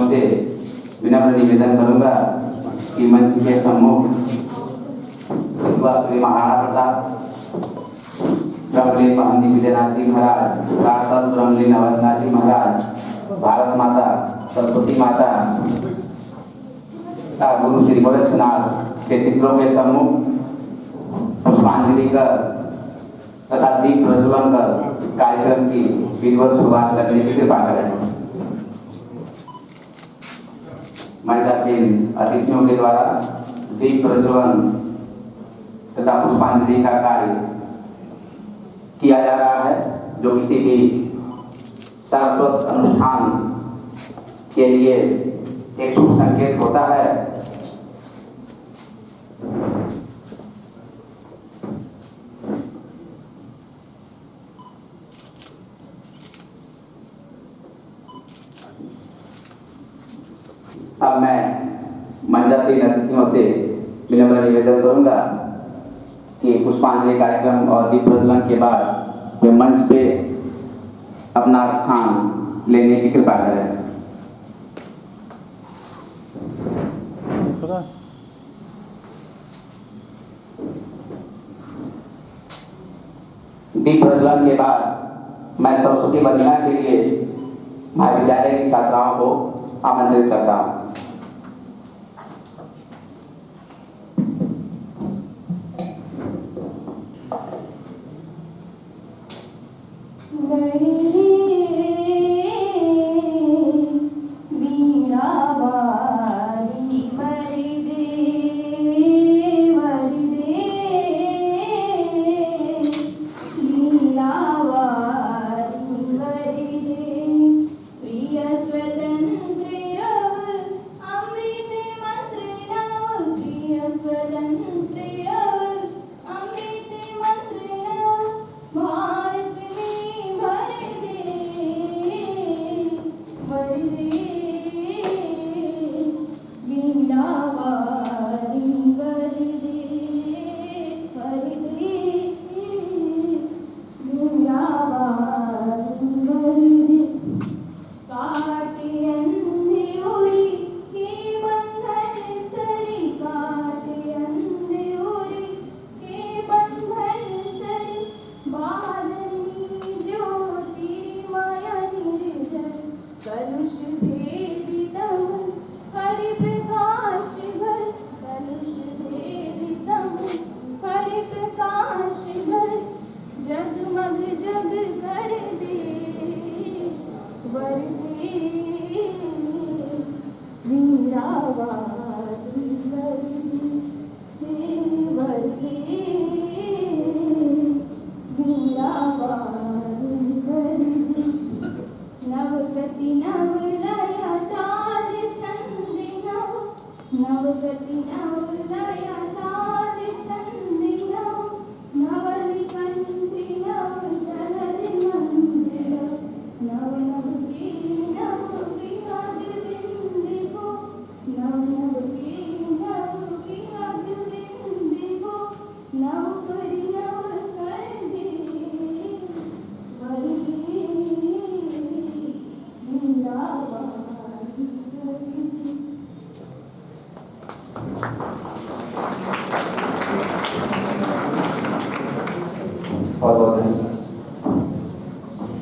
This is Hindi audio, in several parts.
अतिथियों से विनम्र निवेदन करूंगा कि मंच के सम्मुख महाराणा प्रताप ब्रह्मलीन महंती विजयनाथ जी महाराज, राष्ट्र ब्रह्मलीन अवधनाथ जी महाराज, भारत माता सरस्वती माता का गुरु श्री गोरक्षनाथ के चित्रों के सम्मुख पुष्पांजलि कर तथा दीप प्रज्वलन कर कार्यक्रम की विधिवत शुरुआत करने की कृपा करें। मंचासीन अतिथियों के द्वारा दीप प्रज्वलन तथा पुष्पांजलि का कार्य किया जा रहा है, जो किसी भी सारस्वत अनुष्ठान के लिए एक शुभ संकेत होता है। अब मैं मंचासीन अतिथियों से विनम्र निवेदन करूंगा कि पुष्पांजलि कार्यक्रम और दीप प्रज्वलन के बाद वे मंच पे अपना स्थान लेने की कृपा करें। दीप प्रज्वलन के बाद मैं सरस्वती वंदना के लिए महाविद्यालय की छात्राओं को आमंत्रित करता हूँ।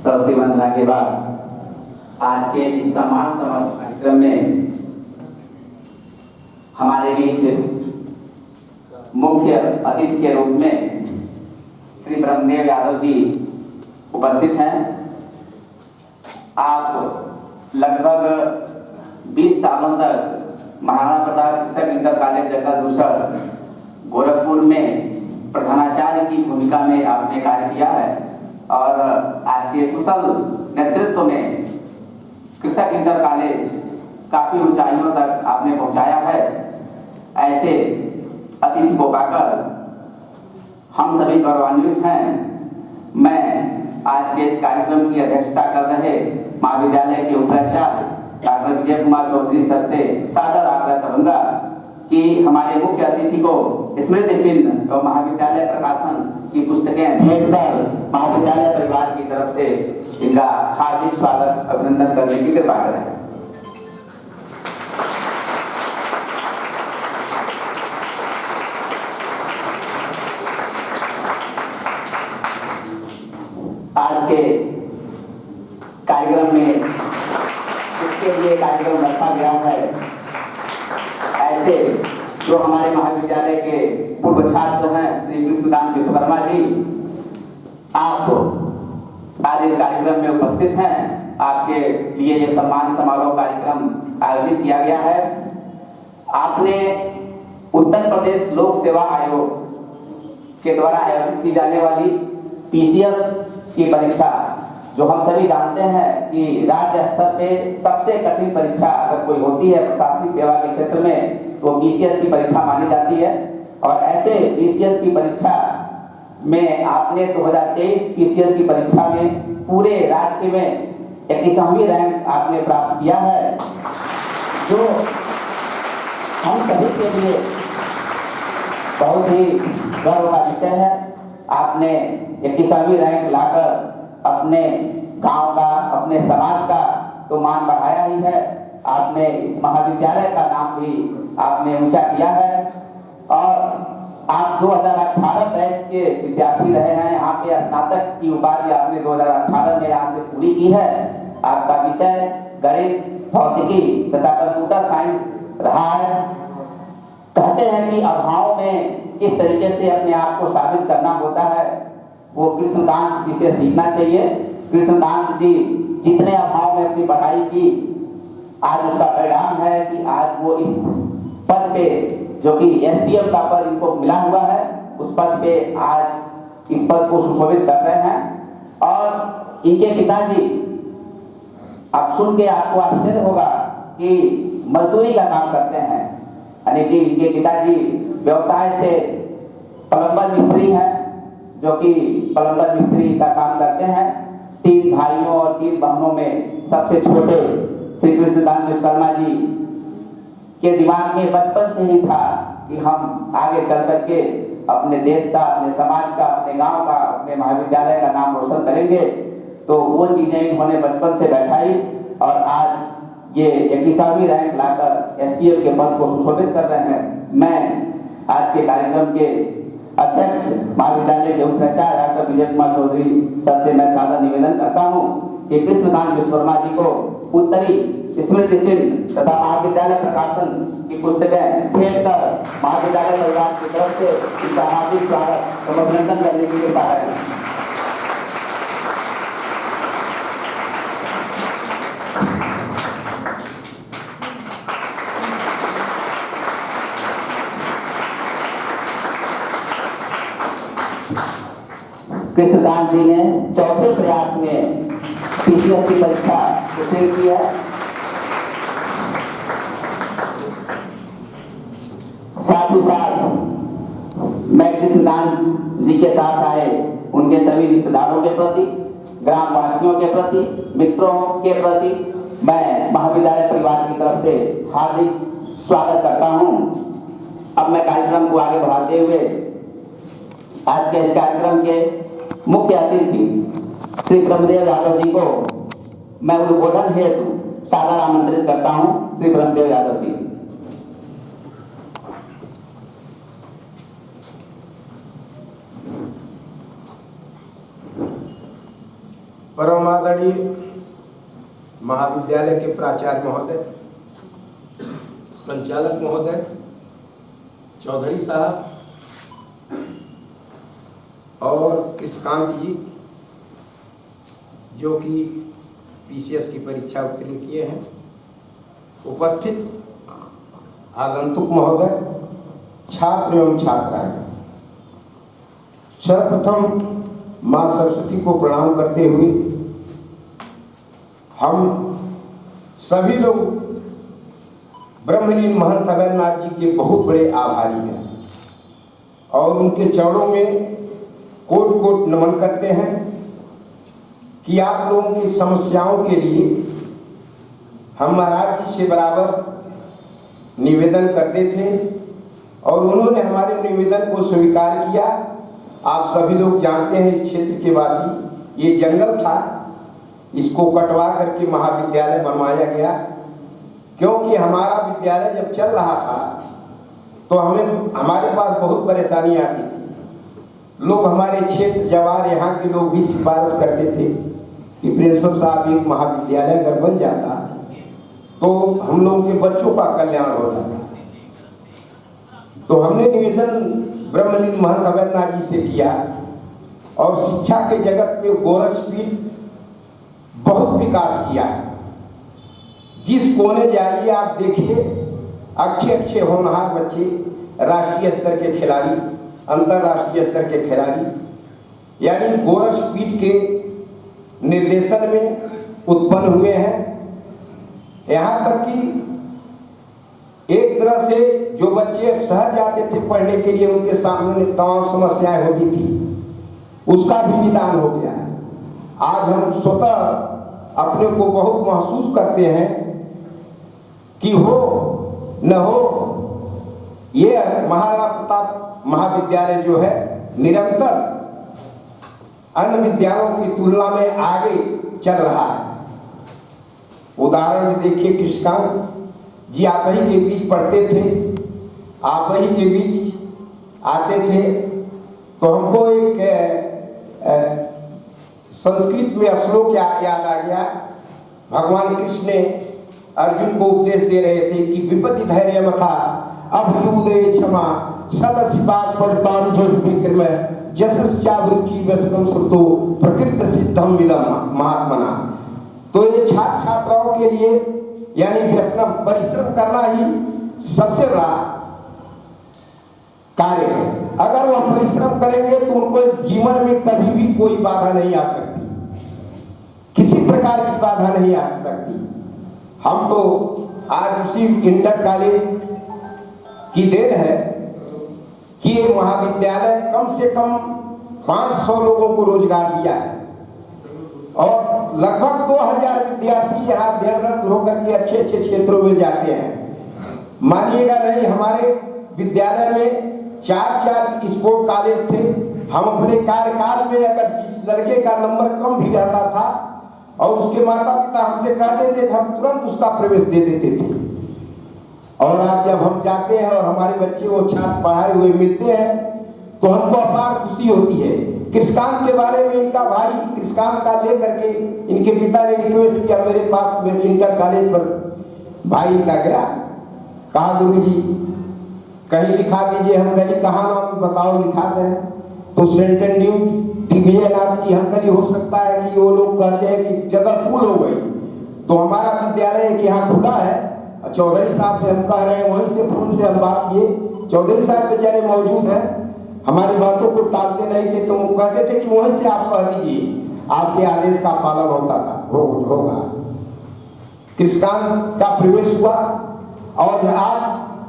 सरस्वती वंदना के बाद आज के इस सम्मान समारोह कार्यक्रम में हमारे बीच मुख्य अतिथि के रूप में श्री ब्रह्मदेव यादव जी उपस्थित हैं। आप लगभग 20 सालों तक महाराणा प्रताप कृषक इंटर कॉलेज जगह दूसर गोरखपुर में प्रधानाचार्य की भूमिका में आपने कार्य किया है और आपके कुशल नेतृत्व में कृषक इंटर कॉलेज काफी ऊंचाइयों तक आपने पहुंचाया है। ऐसे अतिथि को पाकर हम सभी गौरवान्वित हैं। मैं आज के इस कार्यक्रम की अध्यक्षता कर रहे महाविद्यालय के उपाचार्य डॉक्टर विजय कुमार चौधरी सर से सादर आग्रह करूंगा कि हमारे मुख्य अतिथि को स्मृति चिन्ह और महाविद्यालय प्रकाशन की पुस्तकें भेंट कर महाविद्यालय परिवार की तरफ से इनका हार्दिक स्वागत अभिनंदन करने की कृपा करें। के लिए कार्यक्रम रखा गया है। ऐसे जो हमारे महाविद्यालय के पूर्व छात्र हैं श्री कृष्णकांत विश्वकर्मा जी, आप आज इस कार्यक्रम में उपस्थित हैं। आपके लिए ये सम्मान समारोह कार्यक्रम आयोजित किया गया है। आपने उत्तर प्रदेश लोक सेवा आयोग के द्वारा आयोजित की जाने वाली पीसीएस की परीक्षा, जो हम सभी जानते हैं कि राज्य स्तर पे सबसे कठिन परीक्षा अगर कोई होती है प्रशासनिक सेवा के क्षेत्र में तो पीसीएस की परीक्षा मानी जाती है। और ऐसे पीसीएस की परीक्षा में आपने 2023 पीसीएस की परीक्षा में पूरे राज्य में 21वीं रैंक आपने प्राप्त किया है, जो हम सभी के लिए बहुत ही गर्व का विषय है। आपने 21वीं रैंक लाकर अपने गांव का, अपने समाज का तो मान बढ़ाया ही है, आपने इस महाविद्यालय का नाम भी आपने ऊंचा किया है। और आप 2018 बैच के विद्यार्थी रहे हैं। यहाँ पे स्नातक की उपाधि आपने 2018 में यहाँ से पूरी की है। आपका विषय गणित, भौतिकी तथा कंप्यूटर साइंस रहा है। कहते हैं कि अभाव में किस तरीके से अपने आप को साबित करना होता है, वो कृष्णकांत जी से सीखना चाहिए। कृष्णकांत जी जितने अभाव में अपनी पढ़ाई की, आज उसका परिणाम है कि आज वो इस पद पे, जो कि एसडीएम का पद इनको मिला हुआ है, उस पद पे आज इस पद को सुशोभित कर रहे हैं। और इनके पिताजी, आप सुन के आपको आश्चर्य होगा कि मजदूरी का काम करते हैं, यानी कि इनके पिताजी व्यवसाय से प्लम्बर मिस्त्री हैं, जो कि प्लम्बर मिस्त्री का काम करते हैं। 3 भाइयों और 3 बहनों में सबसे छोटे श्री कृष्णकांत विश्वकर्मा जी के दिमाग में बचपन से ही था कि हम आगे चल करके अपने देश का, अपने समाज का, अपने गांव का, अपने महाविद्यालय का नाम रोशन करेंगे। तो वो चीजें इन्होंने बचपन से बैठाई और आज ये 21वीं रैंक लाकर एसडीएम के पद को सुशोभित कर रहे हैं। मैं आज के कार्यक्रम के अध्यक्ष महाविद्यालय के उपाचार्य डॉक्टर विजय कुमार चौधरी सर से मैं सादर निवेदन करता हूँ कि कृष्णकांत विश्वकर्मा जी को उत्तरी स्मृति चिन्ह तथा महाविद्यालय प्रकाशन की पुस्तकें भेंट कर महाविद्यालय परिवार की तरफ से इनका हार्दिक स्वागत और अभिनंदन करने की कृपा है। कृष्णकांत जी ने चौथे प्रयास में पीसीएस की परीक्षा उत्तीर्ण की है। साथ ही साथ मैं कृष्णकांत जी के साथ आए उनके सभी रिश्तेदारों के प्रति, ग्रामवासियों के प्रति, मित्रों के प्रति मैं महाविद्यालय परिवार की तरफ से हार्दिक स्वागत करता हूं। अब मैं कार्यक्रम को आगे बढ़ाते हुए आज के इस कार्यक्रम के मुख्य अतिथि श्री ब्रह्मदेव यादव जी को मैं उद्बोधन हेतु सादर आमंत्रित करता हूं। श्री ब्रह्मदेव यादव जी। परम आदरणीय महाविद्यालय के प्राचार्य महोदय, संचालक महोदय, चौधरी साहब और कृष्णकांत जी जो कि पीसीएस की परीक्षा उत्तीर्ण किए हैं, उपस्थित आगंतुक महोदय, छात्र एवं छात्राएं, सर्वप्रथम मां सरस्वती को प्रणाम करते हुए हम सभी लोग ब्रह्मलीन महंत अवैधनाथ जी के बहुत बड़े आभारी हैं और उनके चरणों में कोट कोट नमन करते हैं कि आप लोगों की समस्याओं के लिए हम महाराज जी से बराबर निवेदन करते थे और उन्होंने हमारे निवेदन को स्वीकार किया। आप सभी लोग जानते हैं इस क्षेत्र के वासी, ये जंगल था, इसको कटवा करके महाविद्यालय बनवाया गया, क्योंकि हमारा विद्यालय जब चल रहा था तो हमारे पास बहुत परेशानी आती थी। लोग हमारे क्षेत्र जवार यहाँ के लोग भी सिफारिश करते थे कि प्रिंसिपल साहब एक महाविद्यालय अगर बन जाता तो हम लोगों के बच्चों का कल्याण हो जाता। तो हमने निवेदन ब्रह्मलीन महंत अवैधनाथ जी से किया और शिक्षा के जगत में गोरक्षपीठ बहुत विकास किया। जिस कोने जाइए आप देखिए, अच्छे अच्छे होनहार बच्चे, राष्ट्रीय स्तर के खिलाड़ी, अंतर्राष्ट्रीय स्तर के खिलाड़ी, यानी गोरक्षपीठ के निर्देशन में उत्पन्न हुए हैं। यहाँ तक कि एक तरह से जो बच्चे शहर जाते थे पढ़ने के लिए, उनके सामने तमाम समस्याएं होती थी, उसका भी निदान हो गया है। आज हम स्वतः अपने को बहुत महसूस करते हैं कि हो न हो, ये महाराणा प्रताप महाविद्यालय जो है निरंतर अन्य विद्यालयों की तुलना में आगे चल रहा है। उदाहरण देखिए, कृष्णकांत जी आप ही के बीच पढ़ते थे, आप ही के बीच आते थे, तो हमको एक संस्कृत में श्लोक याद आ गया। भगवान कृष्ण ने अर्जुन को उपदेश दे रहे थे कि विपत्ति धैर्य मथा अभ्युदय क्षमा सतसि बात पड़ताम जो विक्रम जसश्चावृचि व्यसनम श्रुतो प्रकृत सिद्धम विदम महात्मना। तो ये छात्र छात्राओं के लिए यानी व्यसनम परिश्रम करना ही सबसे बड़ा कार्य है। अगर वह परिश्रम करेंगे तो उनको जीवन में कभी भी कोई बाधा नहीं आ सकती, किसी प्रकार की बाधा नहीं आ सकती। हम तो आज उसी इंटर कॉलेज की देन है कि ये महाविद्यालय कम से कम 500 लोगों को रोजगार दिया है और लगभग 2000 विद्यार्थी यहाँ अध्ययनरत होकर के अच्छे अच्छे क्षेत्रों में जाते हैं। मानिएगा नहीं, हमारे विद्यालय में 4 स्पोर्ट कॉलेज थे। हम अपने कार्यकाल में अगर जिस लड़के का नंबर कम भी रहता था और उसके माता पिता हमसे कहते थे, हम तुरंत उसका प्रवेश दे देते थे। और आज जब हम जाते हैं और हमारे बच्चे वो छात्र पढ़ाए हुए मिलते हैं तो हमको अपार खुशी होती है। कृष्णकांत के बारे में इनका भाई कृष्णकांत का लेकर के इनके पिता ने रिक्वेस्ट किया मेरे पास, में इंटर कॉलेज पर भाई इनका गया, कहा गुरुजी कहीं लिखा दीजिए। हम कहीं कहाँ नाम बताओ, लिखा दें तो सेंट एंड्रूज दिव्यनाथ की हम कहीं हो सकता है कि वो लोग कहते हैं कि जगह फुल हो गई। तो हमारा विद्यालय एक यहाँ खुला है, चौधरी साहब से हम कह रहे हैं, वहीं से फोन से हम बात किए, चौधरी साहब बेचारे मौजूद हैं, हमारी बातों को टालते नहीं थे। तो वो कहते थे कि वहीं से आप कह दीजिए, आपके आदेश का पालन होता था, होगा। कृष्णकांत का प्रवेश हुआ और आज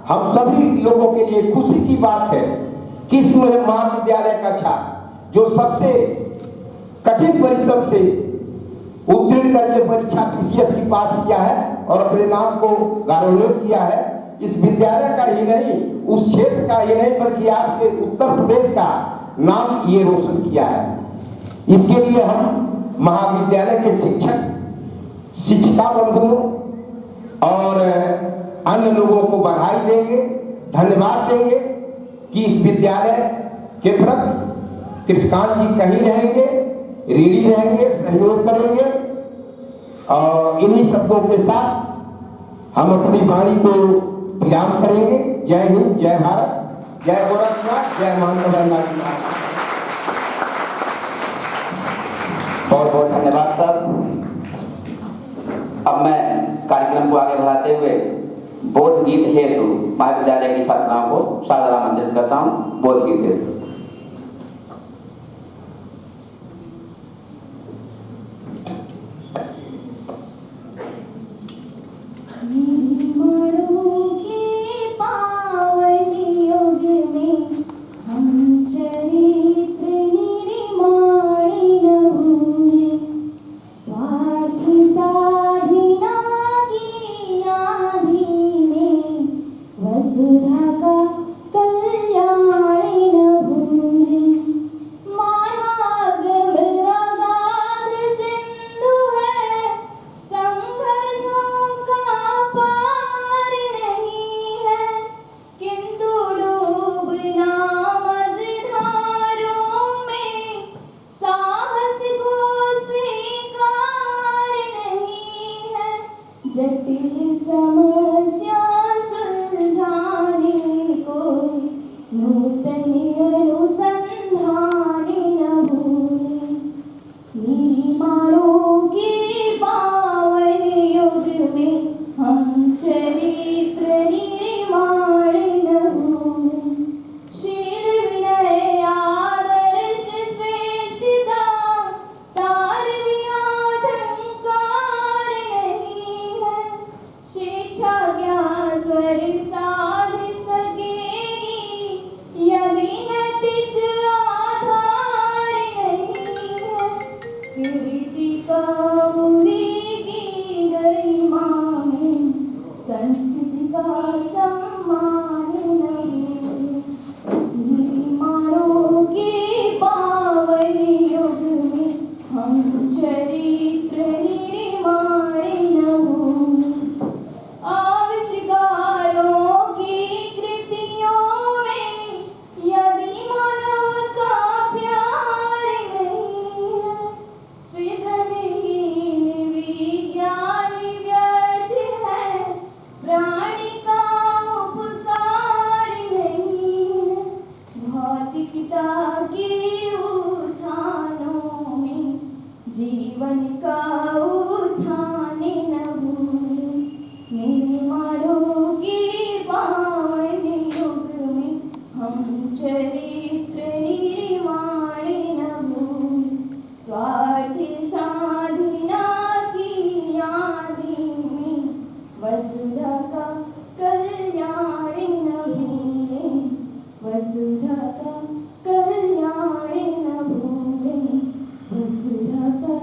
हम सभी लोगों के लिए खुशी की बात है कि इस महाविद्यालय का छात्र जो सबसे कठिन परिश्रम से उत्तीर्ण करके परीक्षा PCS की पास किया है और अपने नाम को गौरवान्वित किया है, इस विद्यालय का ही नहीं, उस क्षेत्र का ही नहीं, बल्कि आपके उत्तर प्रदेश का नाम ये रोशन किया है। इसके लिए हम महाविद्यालय के शिक्षक, शिक्षिका बंधुओं और अन्य लोगों को बधाई देंगे, धन्यवाद देंगे कि इस विद्यालय के प्रति कृष्णकांत जी कहीं रहेंगे, ऋणी रहेंगे, सहयोग करेंगे। और इन्हीं शब्दों के साथ हम अपनी वाणी को विराम करेंगे। जय हिंद, जय भारत, जय गोरखनाथ, जय महंत अवैधनाथ जी। बहुत बहुत धन्यवाद सर। अब मैं कार्यक्रम को आगे बढ़ाते हुए बोध गीत हेतु महाविद्यालय की छात्राओं को सादर आमंत्रित करता हूँ। बोध गीत हेतु पार समस्या सुलझाने को नूतन अनुसंधान न भूले। निर्माणों के पावन युग में हम चरित्र निर्माण न भूले। शील विनय आदर्श श्रेष्ठता तार बिना झंकार नहीं है। शिक्षा ज्ञान स्वर साध सकेगी यदि नैतिक आधार नहीं है। कीर्ति कौमुदी की गरिमा में संस्कृति का सम्मान नहीं है। निर्माणों के पावन युग में हम चरित्र निर्माण न भूले। आविष्कारों की कृतियों में यदि मानव का प्यार नहीं है। सृजनहीन विज्ञान व्यर्थ है। प्राणी का उपकार नहीं है। भौतिकता के उत्थानों में जीवन का उत्थान न भूले। निर्माणों के पावन युग में हम चरित्र निर्माण न भूले। स्वार्थ साधना की आदि में वसुधा का कल्याण न भूले। वसुधा का कल्याण न भूले। वसुधा का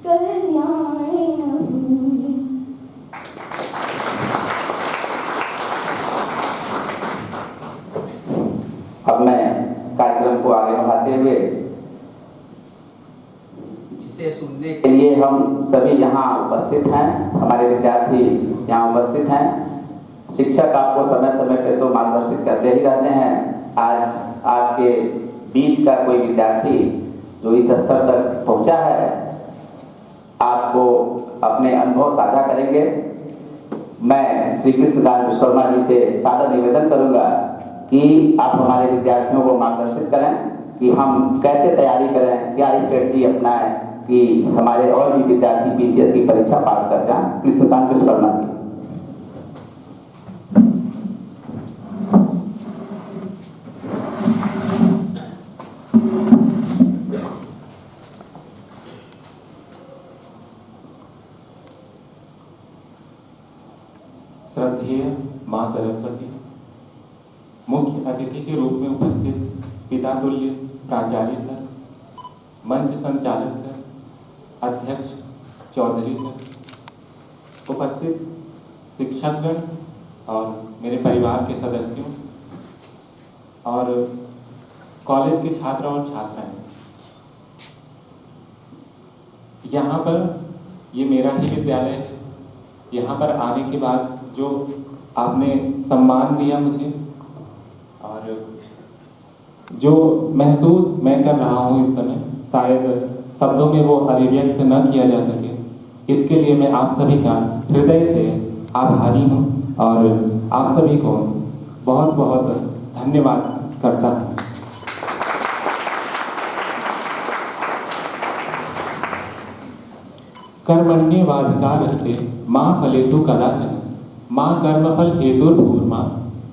कल्याण न भूले। अब मैं कार्यक्रम को आगे बढ़ाते हुए जिसे सुनने के लिए हम सभी यहाँ उपस्थित हैं, हमारे विद्यार्थी यहाँ उपस्थित हैं। शिक्षक आपको समय समय पे तो मार्गदर्शित करते ही रहते हैं। आज आपके बीच का कोई विद्यार्थी जो इस स्तर तक पहुँचा है, आपको अपने अनुभव साझा करेंगे। मैं श्री कृष्णदास विश्वकर्मा जी से सादर निवेदन करूँगा कि आप हमारे विद्यार्थियों को मार्गदर्शित करें कि हम कैसे तैयारी करें, क्या स्ट्रेटजी अपनाएं कि हमारे और भी विद्यार्थी PCSE की परीक्षा पास कर जाएं। कृष्णकांत विश्वकर्मा जी। श्रद्धेय मां सरस्वती, मुख्य अतिथि के रूप में उपस्थित पिता तुल्य प्राचार्य सर, मंच संचालक सर, अध्यक्ष चौधरी सर, उपस्थित शिक्षकगण और मेरे परिवार के सदस्यों और कॉलेज के छात्र और छात्राएं, यहाँ पर ये मेरा ही विद्यालय है। यहाँ पर आने के बाद जो आपने सम्मान दिया मुझे और जो महसूस मैं कर रहा हूँ इस समय, शायद शब्दों में वो अभिव्यक्त न किया जा सके। इसके लिए मैं आप सभी का हृदय से आभारी हूँ और आप सभी को बहुत बहुत धन्यवाद करता हूँ। कर्मण्येवाधिकारस्ते मां फलेषु कदाचन मां कर्मफल हेतुर्भूर्मा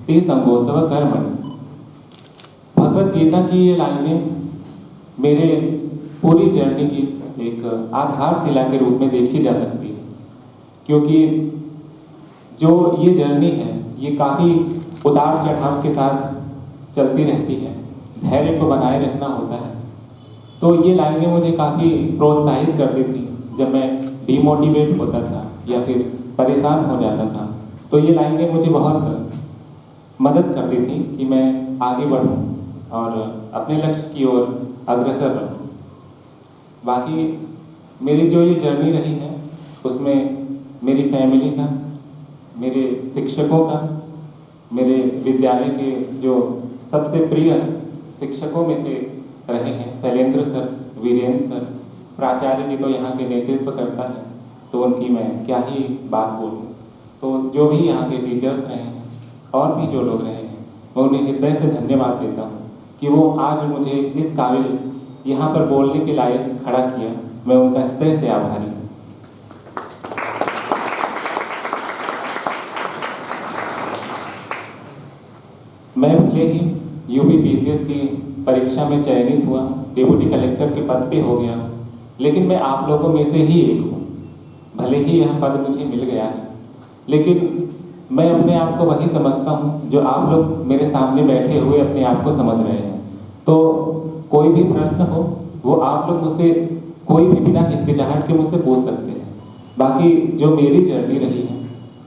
ते संगोत्सव कर्मणि। भगवत गीता की ये लाइनें मेरे पूरी जर्नी की एक आधारशिला के रूप में देखी जा सकती है, क्योंकि जो ये जर्नी है ये काफ़ी उतार चढ़ाव के साथ चलती रहती है। धैर्य को बनाए रखना होता है। तो ये लाइनें मुझे काफ़ी प्रोत्साहित करती थी जब मैं डिमोटिवेट होता था या फिर परेशान हो जाता था। तो ये लाइनें मुझे बहुत मदद करती थी कि मैं आगे बढ़ूं और अपने लक्ष्य की ओर अग्रसर रहूं। बाकी मेरी जो ये जर्नी रही है उसमें मेरी फैमिली का, मेरे शिक्षकों का, मेरे विद्यालय के जो सबसे प्रिय शिक्षकों में से रहे हैं शैलेंद्र सर, वीरेंद्र सर, प्राचार्य जी तो यहाँ के नेतृत्व करता है, तो उनकी मैं क्या ही बात बोलूँ। तो जो भी यहाँ के टीचर्स रहे हैं और भी जो लोग रहे हैं, मैं उन्हें हृदय से धन्यवाद देता हूँ कि वो आज मुझे इस काबिल यहाँ पर बोलने के लायक खड़ा किया। मैं उनका हृदय से आभारी हूँ। मैं भले ही यूपी पीसीएस की परीक्षा में चयनित हुआ, डिप्टी कलेक्टर के पद पे हो गया, लेकिन मैं आप लोगों में से ही एक हूँ। भले ही यह पद मुझे मिल गया है, लेकिन मैं अपने आप को वही समझता हूँ जो आप लोग मेरे सामने बैठे हुए अपने आप को समझ रहे हैं। तो कोई भी प्रश्न हो वो आप लोग मुझसे कोई भी बिना हिचकिचाहट के मुझसे पूछ सकते हैं। बाकी जो मेरी जर्नी रही है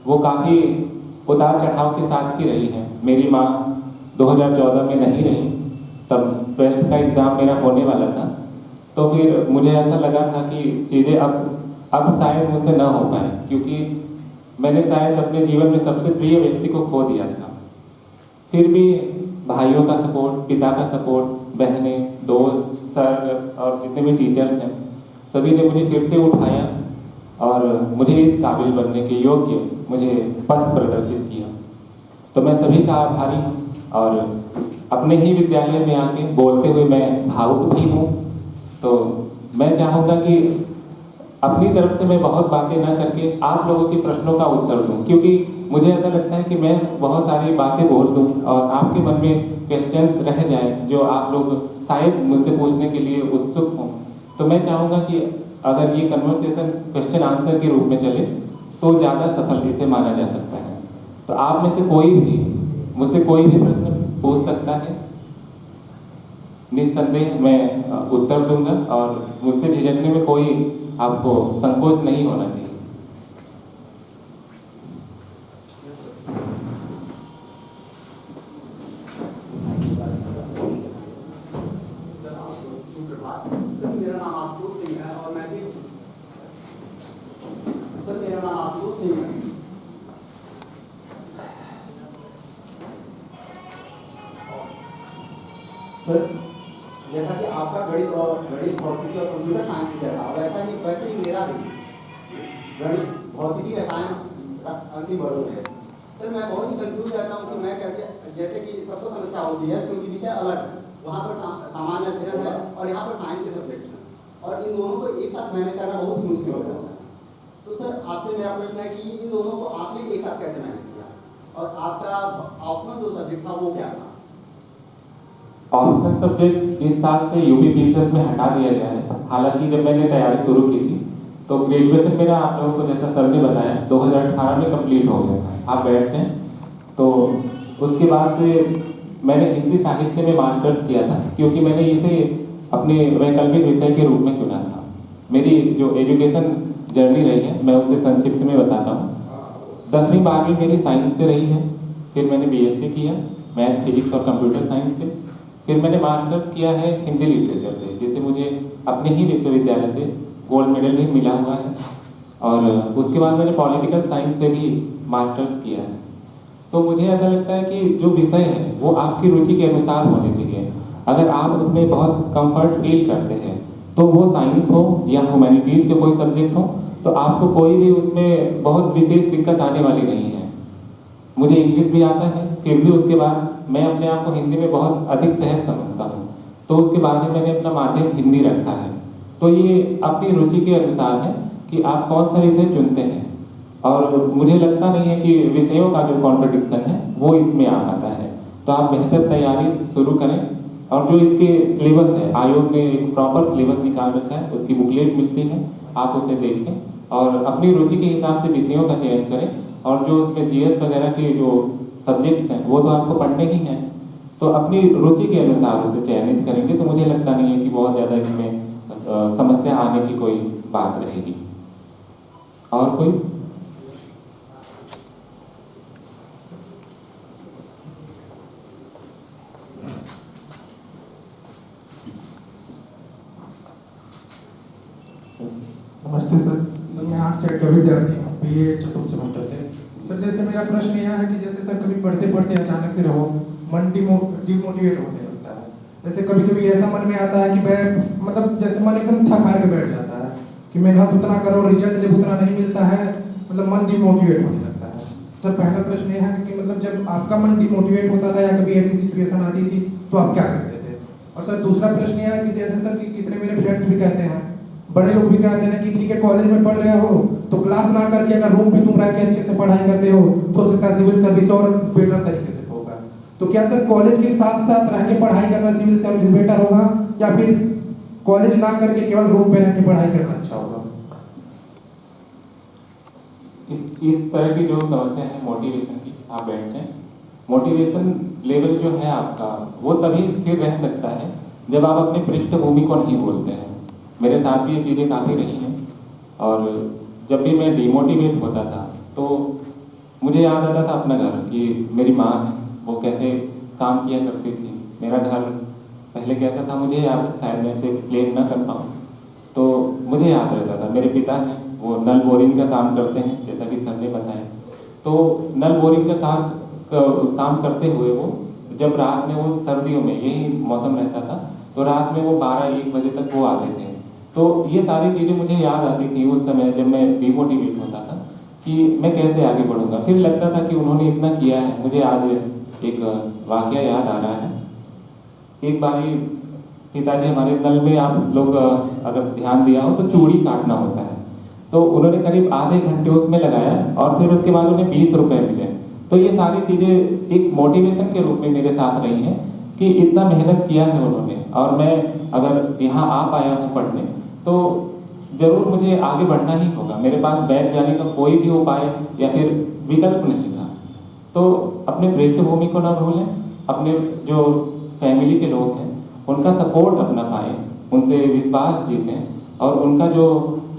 वो काफ़ी उतार चढ़ाव के साथ ही रही है। मेरी माँ 2014 में नहीं रही, तब 12th का एग्ज़ाम मेरा होने वाला था। तो फिर मुझे ऐसा लगा था कि चीज़ें अब शायद मुझसे ना हो पाए, क्योंकि मैंने शायद अपने जीवन में सबसे प्रिय व्यक्ति को खो दिया था। फिर भी भाइयों का सपोर्ट, पिता का सपोर्ट, बहनें, दोस्त, सर और जितने भी टीचर्स हैं, सभी ने मुझे फिर से उठाया और मुझे इस काबिल बनने के योग्य मुझे पथ प्रदर्शित किया। तो मैं सभी का आभारी हूँ और अपने ही विद्यालय में आके बोलते हुए मैं भावुक भी हूँ। तो मैं चाहूँगा कि अपनी तरफ से मैं बहुत बातें ना करके आप लोगों के प्रश्नों का उत्तर दूं, क्योंकि मुझे ऐसा लगता है कि मैं बहुत सारी बातें बोल दूं और आपके मन में क्वेश्चंस रह जाए जो आप लोग शायद मुझसे पूछने के लिए उत्सुक हों। तो मैं चाहूँगा कि अगर ये कन्वर्सेशन क्वेश्चन आंसर के रूप में चले तो ज़्यादा सफल इसे माना जा सकता है। तो आप में से कोई भी मुझसे कोई भी प्रश्न पूछ सकता है, निस्संदेह मैं उत्तर दूंगा और मुझसे झिझकने में कोई आपको संकोच नहीं होना चाहिए। सर मेरा नाम आशुतोष सिंह है और मैं भी सर मेरा नाम आशुतोष सिंह है। सर जैसा कि आपका गणित भौतिकी और कंप्यूटर साइंस टीचर था, वैसे ही मेरा भी गणित भौतिकी रसायन अंतिम वर्ग है। सर मैं बहुत ही कंफ्यूज रहता हूँ कि मैं कैसे, जैसे कि सबको समस्या होती है क्योंकि विषय अलग है, वहाँ पर सामान्य अध्ययन है और यहाँ पर साइंस के सब्जेक्ट हैं और इन दोनों को एक साथ मैनेज करना बहुत ही मुश्किल हो जाता है। तो सर आपसे मेरा प्रश्न है कि इन दोनों को आपने एक साथ कैसे मैनेज किया और आपका ऑप्शनल जो सब्जेक्ट था वो क्या था? ऑप्शनल सब्जेक्ट इस साल से यूपी पीसीएस में हटा दिया गया है। हालांकि जब मैंने तैयारी शुरू की थी तो ग्रेजुएशन मेरा आप लोगों को जैसा सर ने बताया 2018 में कंप्लीट हो गया था। आप बैठ जाएं। तो उसके बाद से मैंने हिंदी साहित्य में मास्टर्स किया था, क्योंकि मैंने इसे अपने वैकल्पिक विषय के रूप में चुना था। मेरी जो एजुकेशन जर्नी रही है मैं उसे संक्षिप्त में बताता हूँ। 10वीं 12वीं मेरी साइंस से रही है, फिर मैंने बीएससी किया मैथ, फिजिक्स और कंप्यूटर साइंस से। फिर मैंने मास्टर्स किया है हिंदी लिटरेचर से, जिससे मुझे अपने ही विश्वविद्यालय से गोल्ड मेडल भी मिला हुआ है। और उसके बाद मैंने पॉलिटिकल साइंस से भी मास्टर्स किया है। तो मुझे ऐसा लगता है कि जो विषय है वो आपकी रुचि के अनुसार होने चाहिए। अगर आप उसमें बहुत कंफर्ट फील करते हैं तो वो साइंस हो या ह्यूमैनिटीज़ के कोई सब्जेक्ट हो, तो आपको कोई भी उसमें बहुत विशेष दिक्कत आने वाली नहीं है। मुझे इंग्लिश भी आता है, फिर भी उसके बाद मैं अपने आप को हिंदी में बहुत अधिक सहज समझता हूँ, तो उसके बाद ही मैंने अपना माध्यम हिंदी रखा है। तो ये अपनी रुचि के अनुसार है कि आप कौन सा विषय चुनते हैं। और मुझे लगता नहीं है कि विषयों का जो कॉन्ट्रडिक्शन है वो इसमें आ पाता है। तो आप बेहतर तैयारी शुरू करें और जो इसके सिलेबस है, आयोग ने एक प्रॉपर सिलेबस निकाल रखा है, उसकी बुकलेट मिलती है, आप उसे देखें और अपनी रुचि के हिसाब से विषयों का चयन करें। और जो उसमें जीएस वगैरह के जो सब्जेक्ट्स हैं वो तो आपको पढ़ने ही हैं, तो अपनी रुचि के अनुसार उसे चयनित करेंगे तो मुझे लगता नहीं है कि बहुत ज़्यादा इसमें समस्या आने की कोई बात रहेगी। और कोई? नमस्ते सर मैं आर्ट्स साइड का विद्यार्थी हूँ, बीए चतुर्थ सेमेस्टर से। सर जैसे मेरा प्रश्न यह है कि जैसे सर कभी पढ़ते पढ़ते अचानक से रहो मन डिमोटिवेट होने लगता है। जैसे कभी कभी ऐसा मन में आता है कि मैं मतलब जैसे मन एकदम थक हार के बैठ जाता है कि मेहनत उतना करो, रिजल्ट जब उतना नहीं मिलता है, मतलब मन डिमोटिवेट होने लगता है। सर पहला प्रश्न यह है कि मतलब जब आपका मन डिमोटिवेट होता था या कभी ऐसी सिचुएशन आती थी तो आप क्या करते थे? और सर दूसरा प्रश्न यह है कि जैसे सर कि कितने मेरे फ्रेंड्स भी कहते हैं, बड़े लोग भी कहते हैं कि ठीक है कॉलेज में पढ़ रहे हो तो क्लास ना करके अगर रूम पे तुम रह के अच्छे से पढ़ाई करते हो तो हो सकता है सिविल सर्विस और बेटर तरीके से होगा। तो क्या सर कॉलेज के साथ साथ रह के पढ़ाई करना सिविल सर्विस बेटर होगा या फिर कॉलेज ना करके केवल रूम पे रह के पढ़ाई करना अच्छा होगा? इस तरह की जो समस्या है मोटिवेशन की, आप बैठते हैं, मोटिवेशन लेवल जो है आपका वो तभी स्थिर रह सकता है जब आप अपनी पृष्ठभूमि को नहीं बोलते हैं। मेरे साथ भी ये चीज़ें काफ़ी रही हैं और जब भी मैं डिमोटिवेट होता था तो मुझे याद आता था अपना घर कि मेरी माँ है वो कैसे काम किया करती थी, मेरा घर पहले कैसा था मुझे याद है, शायद मैं इसे एक्सप्लेन ना कर पाऊँ तो मुझे याद रहता था। मेरे पिता हैं वो नल बोरिंग का काम करते हैं जैसा कि सर ने बताया, तो नल बोरिंग का काम करते हुए वो जब रात में वो सर्दियों में यही मौसम रहता था तो रात में वो 12-1 बजे तक वो आते थे। तो ये सारी चीज़ें मुझे याद आती थी उस समय जब मैं डिमोटिवेट होता था कि मैं कैसे आगे बढ़ूंगा। फिर लगता था कि उन्होंने इतना किया है। मुझे आज एक वाकया याद आ रहा है। एक बारी पिताजी हमारे नल में, आप लोग अगर ध्यान दिया हो तो चूड़ी काटना होता है, तो उन्होंने करीब आधे घंटे उसमें लगाया और फिर उसके बाद उन्हें 20 रुपये मिले। तो ये सारी चीज़ें एक मोटिवेशन के रूप में मेरे साथ रही हैं कि इतना मेहनत किया है उन्होंने और मैं अगर यहाँ आ पाया हूँ पढ़ने तो ज़रूर मुझे आगे बढ़ना ही होगा। मेरे पास बैठ जाने का कोई भी उपाय या फिर विकल्प नहीं था। तो अपने पृष्ठभूमि को ना भूलें, अपने जो फैमिली के लोग हैं उनका सपोर्ट अपना पाएँ, उनसे विश्वास जीतें और उनका जो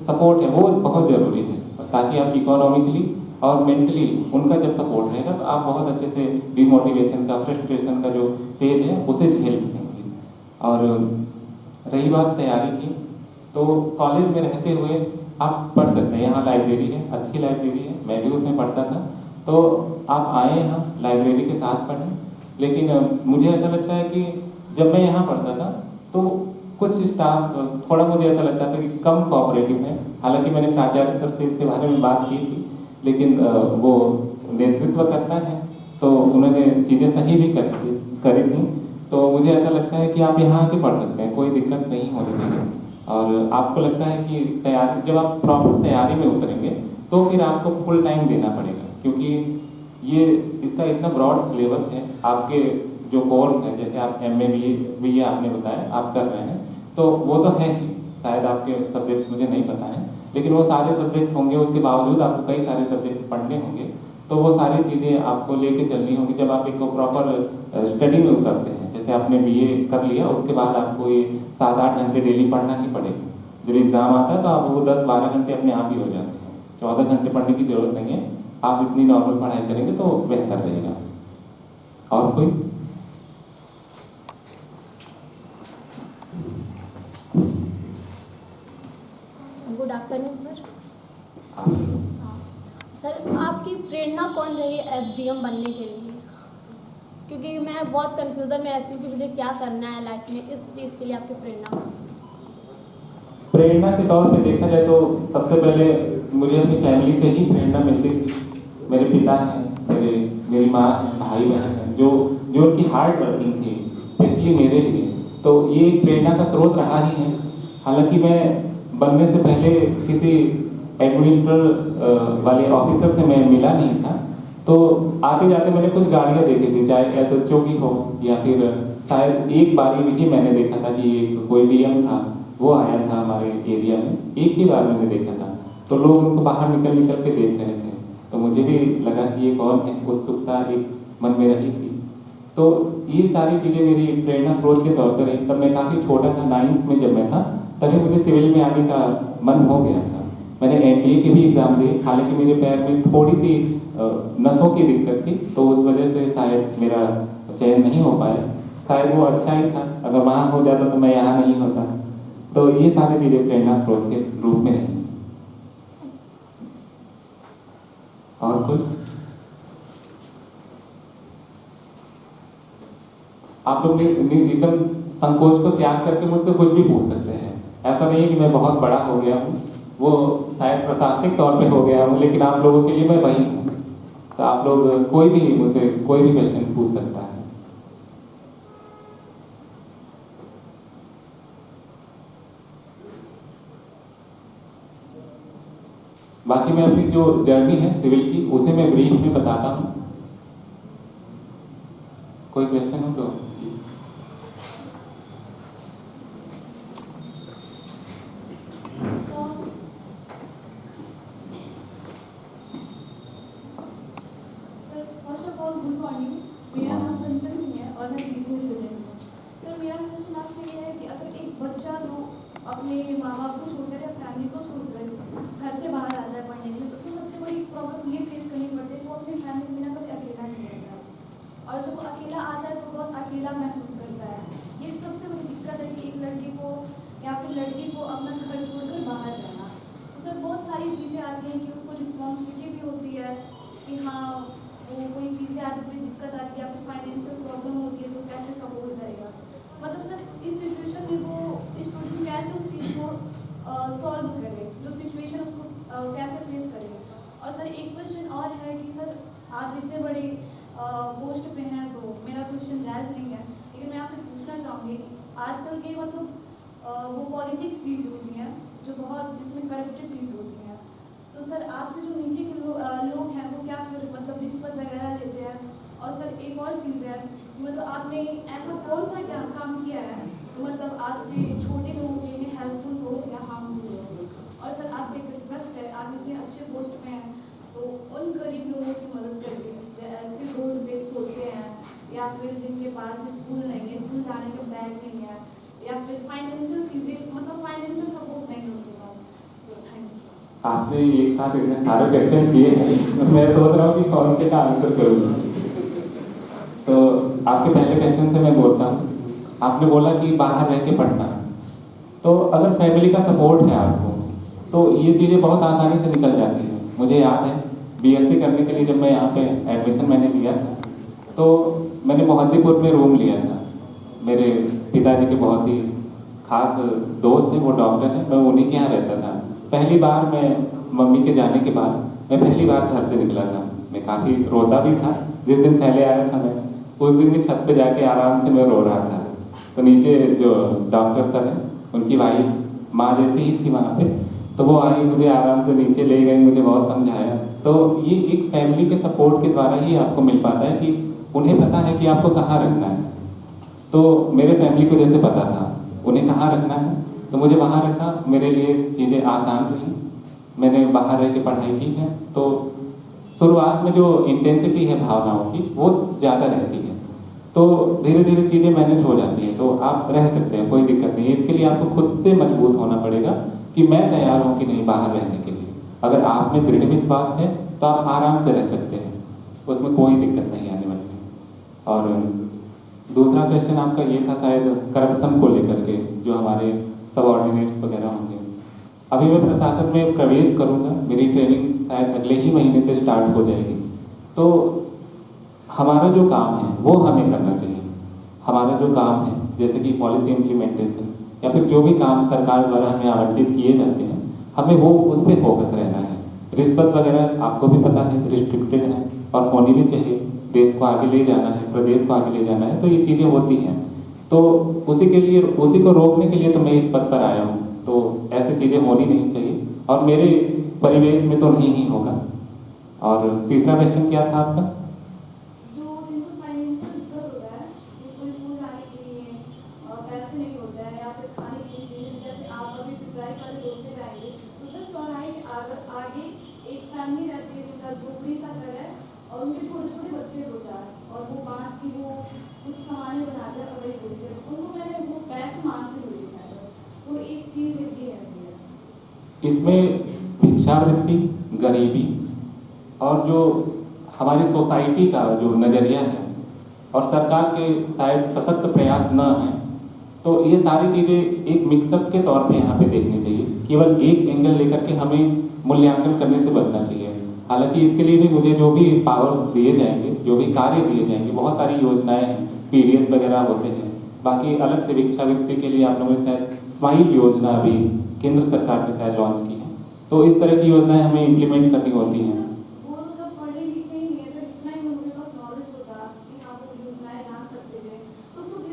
सपोर्ट है वो बहुत ज़रूरी है ताकि आप इकोनॉमिकली और मेंटली उनका जब सपोर्ट रहेगा तो आप बहुत अच्छे से डिमोटिवेशन का, फ्रस्ट्रेशन का जो फेज है उसे झेल सकेंगे। और रही बात तैयारी की, तो कॉलेज में रहते हुए आप पढ़ सकते हैं। यहाँ लाइब्रेरी है, अच्छी लाइब्रेरी है, मैं भी उसमें पढ़ता था, तो आप आए यहाँ लाइब्रेरी के साथ पढ़ें। लेकिन मुझे ऐसा लगता है कि जब मैं यहाँ पढ़ता था तो कुछ स्टाफ थोड़ा मुझे ऐसा लगता था कि कम कोऑपरेटिव है। हालांकि मैंने प्राचार्य सर से इसके बारे में बात की थी, लेकिन वो नेतृत्व करता है तो उन्होंने चीज़ें सही भी करी थी। तो मुझे ऐसा लगता है कि आप यहाँ आके पढ़ सकते हैं, कोई दिक्कत नहीं होनी चाहिए। और आपको लगता है कि तैयारी, जब आप प्रॉपर तैयारी में उतरेंगे तो फिर आपको फुल टाइम देना पड़ेगा, क्योंकि ये इसका इतना ब्रॉड सिलेबस है। आपके जो कोर्स है, जैसे आप MA BA आपने बताया आप कर रहे हैं, तो वो तो है ही, शायद आपके सब्जेक्ट मुझे नहीं पता है, लेकिन वो सारे सब्जेक्ट होंगे। उसके बावजूद आपको कई सारे सब्जेक्ट पढ़ने होंगे, तो वो सारी चीज़ें आपको लेके चलनी होंगी जब आप एक प्रॉपर स्टडी में उतरते हैं। जैसे आपने BA कर लिया, उसके बाद आपको ये 7-8 घंटे डेली पढ़ना ही पड़ेगा। जब एग्ज़ाम आता है तो आप वो 10-12 घंटे अपने आप ही हो जाते हैं, 14 घंटे पढ़ने की जरूरत नहीं है। आप इतनी नॉर्मल पढ़ाई करेंगे तो बेहतर रहेगा। और कोई? Good afternoon sir. सर आपकी प्रेरणा कौन रही SDM बनने के लिए? क्योंकि मैं बहुत कंफ्यूजन में रहती हूँ कि मुझे क्या करना है लाइफ में, इस चीज़ के लिए आपकी प्रेरणा के तौर पे देखा जाए तो सबसे पहले मुझे अपनी फैमिली से ही प्रेरणा मिलती थी। मेरे पिता हैं, मेरी माँ है, भाई बहन हैं, जो उनकी हार्ड वर्किंग थी स्पेशली मेरे लिए, तो ये प्रेरणा का स्रोत रहा ही है। हालांकि मैं बनने से पहले किसी एडमिनिस्ट्रेटर वाले ऑफिसर से मैं मिला नहीं था, तो आते जाते मैंने कुछ गाड़ियाँ देखी थी, चाहे SHO की हो या फिर शायद एक बारी भी मैंने देखा था कि एक कोई DM था, वो आया था हमारे एरिया में, एक ही बार मैंने देखा था। तो लोग उनको बाहर निकल के देख रहे थे, तो मुझे भी लगा कि ये कौन है, उत्सुकता एक मन में रही थी। तो ये सारी चीज़ें मेरी प्रेरणा स्रोत के तौर पर रही। तब मैं काफ़ी छोटा था, 9th में जब मैं था, तभी मुझे सिविल में आने का मन हो गया था। मैंने NDA के भी एग्ज़ाम दिए, हालांकि मेरे पैर में थोड़ी सी नसों की दिक्कत थी, तो उस वजह से शायद मेरा चयन नहीं हो पाया। शायद वो अच्छा ही था, अगर वहाँ हो जाता तो मैं यहाँ नहीं होता। तो ये सारी चीज़ें प्रेरणा स्रोत के रूप में रही। और कुछ? आप लोग एकदम संकोच को त्याग करके मुझसे कुछ भी पूछ सकते हैं। ऐसा नहीं है कि मैं बहुत बड़ा हो गया हूँ, वो शायद प्रशासनिक तौर पे हो गया हूँ, लेकिन आप लोगों के लिए मैं वही हूँ। तो आप लोग कोई भी मुझसे कोई भी क्वेश्चन पूछ सकता है। बाकी मैं अपनी जो जर्नी है सिविल की उसे मैं ब्रीफ में बताता हूँ। कोई क्वेश्चन हो तो first of all good morning. मेरा नाम कंचन सिंह है और मैं बीसीए स्टूडेंट हूँ। सर मेरा क्वेश्चन आपसे ये है कि अगर एक बच्चा जो अपने माँ बाप को छोड़कर या फैमिली को छोड़कर घर से बाहर आता है पढ़ने के लिए, तो उसको सबसे बड़ी प्रॉब्लम ये फेस करनी पड़ती है कि वो अपनी फैमिली के बिना कभी अकेला नहीं रहता और जब वो अकेला आता है तो बहुत अकेला महसूस करता है। ये सबसे बड़ी दिक्कत है कि एक लड़के को या फिर लड़की को अपना घर छोड़कर बाहर रहना। तो सर बहुत सारी चीज़ें आती हैं कि उसको रिस्पॉन्सिबिलिटी भी होती है कि हाँ वो कोई चीज़ें आती, कोई दिक्कत आती है या फिर फाइनेंशियल प्रॉब्लम होती है तो कैसे सपोर्ट करेगा। मतलब सर इस सिचुएशन में वो स्टूडेंट कैसे उस चीज़ को सॉल्व करे, जो सिचुएशन उसको कैसे फेस करे। और सर एक क्वेश्चन और है कि सर आप इतने बड़े पोस्ट पे हैं, तो मेरा क्वेश्चन जायज़ नहीं है लेकिन मैं आपसे पूछना चाहूँगी आजकल के मतलब वो पॉलिटिक्स चीज़ होती हैं जो बहुत जिसमें करप्टेड चीज़ होती हैं, तो सर आपसे जो नीचे के लोग हैं वो क्या फिर मतलब रिश्वत वगैरह लेते हैं। और सर एक और चीज़ है मतलब आपने ऐसा कौन सा क्या काम किया है तो मतलब आपसे छोटे लोगों के लिए हेल्पफुल हो या हार्मफुल हो। और सर आपसे एक रिक्वेस्ट है, आप इतने अच्छे पोस्ट पे हैं तो उन गरीब लोगों की मदद करिए ऐसे रोड बेस होते हैं या फिर जिनके पास स्कूल नहीं है, स्कूल जाने का बैग नहीं है या फिर फाइनेंशियल चीज़ें मतलब फाइनेंशियल सपोर्ट नहीं होते हैं। So thank you sir. आपने एक साथ इतने सारे क्वेश्चन किए हैं, मैं सोच रहा हूँ कि कौन से का आंसर करूँगा। तो आपके पहले क्वेश्चन से मैं बोलता हूँ। आपने बोला कि बाहर रह के पढ़ना, तो अगर फैमिली का सपोर्ट है आपको तो ये चीज़ें बहुत आसानी से निकल जाती हैं। मुझे याद है बीएससी करने के लिए जब मैं यहाँ पे एडमिशन मैंने लिया था तो मैंने मोहद्दीपुर में रूम लिया था। मेरे पिताजी के बहुत ही खास दोस्त थे, वो डॉक्टर हैं, मैं उन्हीं के यहाँ रहता था। पहली बार मैं मम्मी के जाने के बाद मैं पहली बार घर से निकला था। मैं काफ़ी रोता भी था। जिस दिन पहले आया था मैं उस दिन भी छत पे जाके आराम से मैं रो रहा था। तो नीचे जो डॉक्टर सर हैं उनकी वाइफ माँ जैसी ही थी वहाँ पे, तो वो आई मुझे आराम से नीचे ले गई, मुझे बहुत समझाया। तो ये एक फैमिली के सपोर्ट के द्वारा ही आपको मिल पाता है कि उन्हें पता है कि आपको कहाँ रखना है। तो मेरे फैमिली को जैसे पता था उन्हें कहाँ रखना है तो मुझे वहाँ रखा। मेरे लिए चीज़ें आसान रही, मैंने बाहर रह के पढ़ाई की है। तो शुरुआत में जो इंटेंसिटी है भावनाओं की वो ज़्यादा रहती है, तो धीरे धीरे चीज़ें मैनेज हो जाती हैं, तो आप रह सकते हैं, कोई दिक्कत नहीं है। इसके लिए आपको खुद से मजबूत होना पड़ेगा कि मैं तैयार हूँ कि नहीं बाहर रहने के लिए। अगर आप में दृढ़ विश्वास है तो आप आराम से रह सकते हैं, उसमें कोई दिक्कत नहीं आने वाली है। और दूसरा क्वेश्चन आपका ये था शायद करप्शन को लेकर के, जो हमारे सबऑर्डिनेट्स वगैरह होंगे। अभी मैं प्रशासन में प्रवेश करूँगा, मेरी ट्रेनिंग शायद अगले ही महीने से स्टार्ट हो जाएगी। तो हमारा जो काम है वो हमें करना चाहिए। हमारा जो काम है जैसे कि पॉलिसी इम्प्लीमेंटेशन या फिर जो भी काम सरकार द्वारा हमें आवंटित किए जाते हैं, हमें वो उस पर फोकस रहना है। रिश्वत वगैरह आपको भी पता है रिस्ट्रिक्टेड है और होनी भी चाहिए। देश को आगे ले जाना है, प्रदेश को आगे ले जाना है, तो ये चीज़ें होती हैं। तो उसी के लिए, उसी को रोकने के लिए तो मैं इस पद पर आया हूँ। तो ऐसी चीज़ें होनी नहीं चाहिए और मेरे परिवेश में तो नहीं ही होगा। और तीसरा क्वेश्चन क्या था आपका? जो जिनको फाइनेंशियल दिक्कत होता है, जिनको स्कूल जाने के लिए पैसे नहीं होता है या फिर खाने के लिए चीज़ें, जैसे आप अभी प्राइस वाले रोड पे जाएंगे तो उधर चौराहे के आगे एक फैमिली रहती है जिनका झोपड़ी सा घर है और उनके छोटे छोटे बच्चे दो चार, और वो बांस की वो कुछ सामान बनाते हैं और बड़ी बोलते हैं, उनको मैंने वो पैसे मांगते हुए देखा है। तो एक चीज़ ये है इसमें भिक्षावृत्ति, गरीबी और जो हमारी सोसाइटी का जो नज़रिया है और सरकार के शायद सशक्त प्रयास न है, तो ये सारी चीज़ें एक मिक्सअप के तौर पे यहाँ पे देखनी चाहिए। केवल एक एंगल लेकर के हमें मूल्यांकन करने से बचना चाहिए। हालांकि इसके लिए भी मुझे जो भी पावर्स दिए जाएंगे, जो भी कार्य दिए जाएंगे, बहुत सारी योजनाएं हैं, पीडीएस वगैरह होते हैं। बाकी अलग से भिक्षावृत्ति के लिए आप लोगों ने शायद स्माइल योजना अभी केंद्र सरकार ने शायद लॉन्च की है, तो इस तरह की योजनाएं हमें इम्प्लीमेंट करनी होती हैं। वो तो पढ़े लिखे ही नहीं है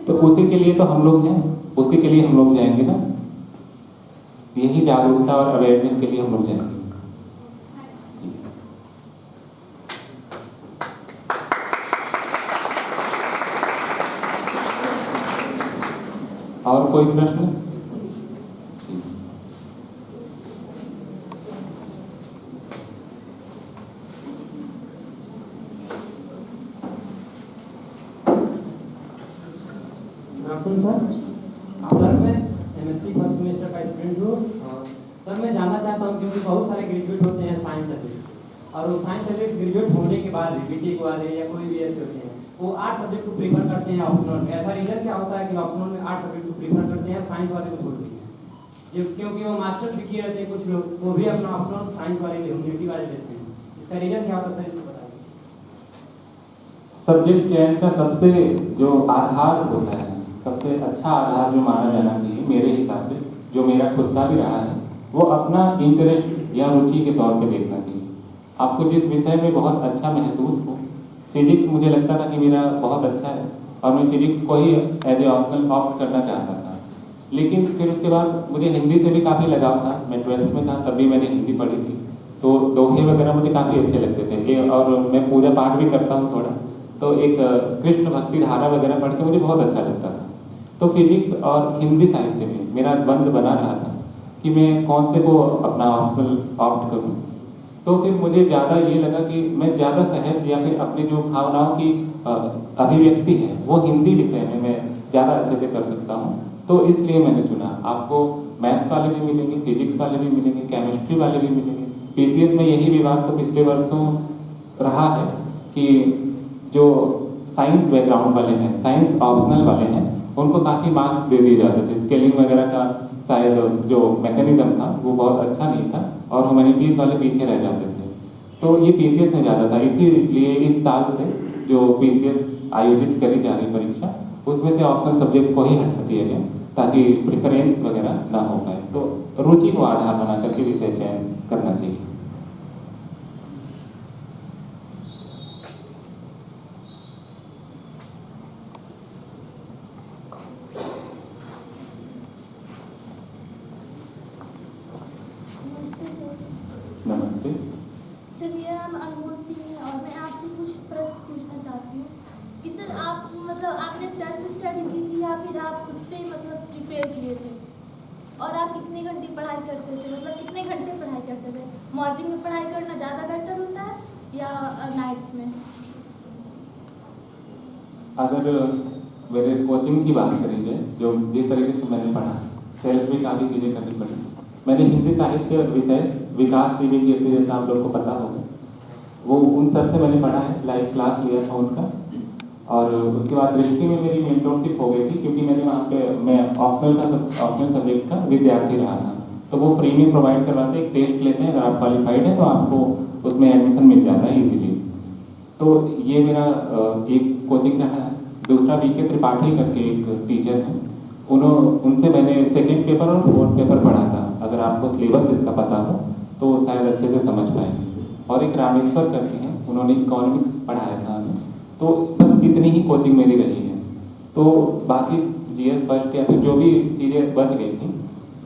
तो उसी के लिए तो हम लोग हैं, उसी के लिए हम लोग जाएंगे ना, यही जागरूकता और अवेयरनेस के लिए हम लोग जाएंगे। और कोई प्रश्न? सर मैं एमएससी फर्स्ट सेमेस्टर का स्टूडेंट हूँ। सर मैं जानना चाहता हूँ क्योंकि बहुत सारे ग्रेजुएट होते हैं साइंस सब्जेक्ट, और वो साइंस सब्जेक्ट ग्रेजुएट होने के बाद बीटेक वाले या कोई भी ऐसे होते हैं वो आर्ट सब्जेक्ट को प्रीफर करते हैं ऑप्शनल में। ऐसा रीजन क्या होता है कि ऑप्शनल में आर्ट सब्जेक्ट को प्रीफर करते हैं, साइंस वाले को छोड़ देते हैं? क्योंकि वो मास्टर्स भी किए रहते हैं कुछ लोग, वो भी अपना ऑप्शनल साइंस वाले ह्यूमैनिटी वाले लेते हैं। इसका रीजन क्या होता है सर, इसको बताइए। सब्जेक्ट चयन का सबसे जो आधार होता है, सबसे अच्छा आधार जो माना जाना चाहिए मेरे हिसाब से, जो मेरा खुद का भी रहा है, वो अपना इंटरेस्ट या रुचि के तौर पे देखना चाहिए। आपको जिस विषय में बहुत अच्छा महसूस हो, फिजिक्स मुझे लगता था कि मेरा बहुत अच्छा है और मैं फिजिक्स को ही एज ए ऑप्शनल ऑप्ट करना चाहता था, लेकिन फिर उसके बाद मुझे हिंदी से भी काफ़ी लगाव था। मैं 12th में था तब भी मैंने हिंदी पढ़ी थी, तो दोहे वगैरह मुझे काफ़ी अच्छे लगते थे और मैं पूजा पाठ भी करता हूँ थोड़ा, तो एक कृष्ण भक्ति धारा वगैरह पढ़ के मुझे बहुत अच्छा लगता था। तो फिजिक्स और हिंदी साहित्य में मेरा द्वंद्व बना रहा था कि मैं कौन से को अपना ऑप्शनल ऑप्ट करूँ। तो फिर मुझे ज़्यादा ये लगा कि मैं ज़्यादा सहज या फिर अपनी जो भावनाओं की अभिव्यक्ति है वो हिंदी विषय में मैं ज़्यादा अच्छे से कर सकता हूँ, तो इसलिए मैंने चुना। आपको मैथ्स वाले भी मिलेंगे, फिजिक्स वाले भी मिलेंगे, केमिस्ट्री वाले भी मिलेंगे। पीसीएस में यही विवाद तो पिछले वर्षों रहा है कि जो साइंस बैकग्राउंड वाले हैं, साइंस ऑप्शनल वाले हैं, उनको काफ़ी मार्क्स दे दिए जाते थे। स्केलिंग वगैरह का शायद जो मैकेनिज्म था वो बहुत अच्छा नहीं था और ह्यूमैनिटीज़ वाले पीछे रह जाते थे। तो ये पीसीएस में ज़्यादा था, इसीलिए इस साल से जो पीसीएस आयोजित करी जा रही परीक्षा, उसमें से ऑप्शनल सब्जेक्ट को ही हटा दिया गया ताकि प्रेफरेंस वगैरह ना हो पाए। तो रुचि को आधार बना करके विषय चयन करना चाहिए। नमस्ते सर, मेरा नाम अनमोल सिंह है और मैं आपसे कुछ प्रश्न पूछना चाहती हूँ कि सर आप मतलब आपने सेल्फ स्टडी की थी या फिर आप खुद से मतलब प्रिपेयर किए थे, और आप कितने घंटे पढ़ाई करते थे, मतलब कितने घंटे पढ़ाई करते थे? मॉर्निंग में पढ़ाई करना ज़्यादा बेटर होता है या नाइट में? अगर मेरे कोचिंग की बात करी जाए, जो जिस तरीके से मैंने पढ़ा, सेल्फ भी काफ़ी चीज़ें करनी पड़ी। मैंने हिंदी साहित्य विषय विकास टीवी के जैसा आप लोग को पता होगा, वो उन सर से मैंने पढ़ा है, लाइव क्लास लिया था उनका। और उसके बाद दृष्टि में मेरी मेंटरशिप हो गई थी, क्योंकि मैंने वहाँ पे मैं ऑप्शनल सब्जेक्ट का विद्यार्थी रहा था, तो वो फ्री में प्रोवाइड करवाते, एक टेस्ट लेते हैं, अगर आप क्वालिफाइड हैं तो आपको उसमें एडमिशन मिल जाता है ईजिली। तो ये मेरा एक कोचिंग रहा है। दूसरा वीके त्रिपाठी करके एक टीचर हैं, उनसे मैंने सेकेंड पेपर और फोर्थ पेपर पढ़ा था। अगर आपको सिलेबस इसका पता हो तो शायद अच्छे से समझ पाएंगे। और एक रामेश्वर करके हैं, उन्होंने इकोनॉमिक्स पढ़ाया था हमें। तो बस इतनी ही कोचिंग मेरी रही है। तो बाकी जीएस फर्स्ट या फिर जो भी चीज़ें बच गई थी,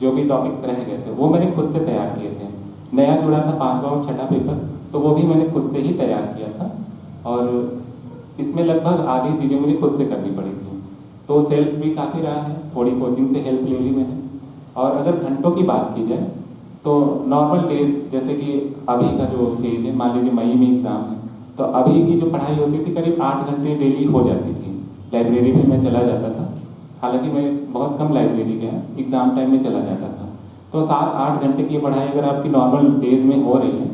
जो भी टॉपिक्स रह गए थे, वो मैंने खुद से तैयार किए थे। नया जुड़ा था 5वां और 6ठा पेपर, तो वो भी मैंने खुद से ही तैयार किया था। और इसमें लगभग आधी चीज़ें मुझे खुद से करनी पड़ी थी। तो सेल्फ भी काफ़ी रहा है, थोड़ी कोचिंग से हेल्प ले ली मैंने। और अगर घंटों की बात की जाए तो नॉर्मल डेज, जैसे कि अभी का जो स्टेज है, मान लीजिए मई में एग्ज़ाम है, तो अभी की जो पढ़ाई होती थी करीब 8 घंटे डेली हो जाती थी। लाइब्रेरी में मैं चला जाता था, हालांकि मैं बहुत कम लाइब्रेरी गया, एग्ज़ाम टाइम में चला जाता था। तो 7-8 घंटे की पढ़ाई अगर आपकी नॉर्मल डेज में हो रही है,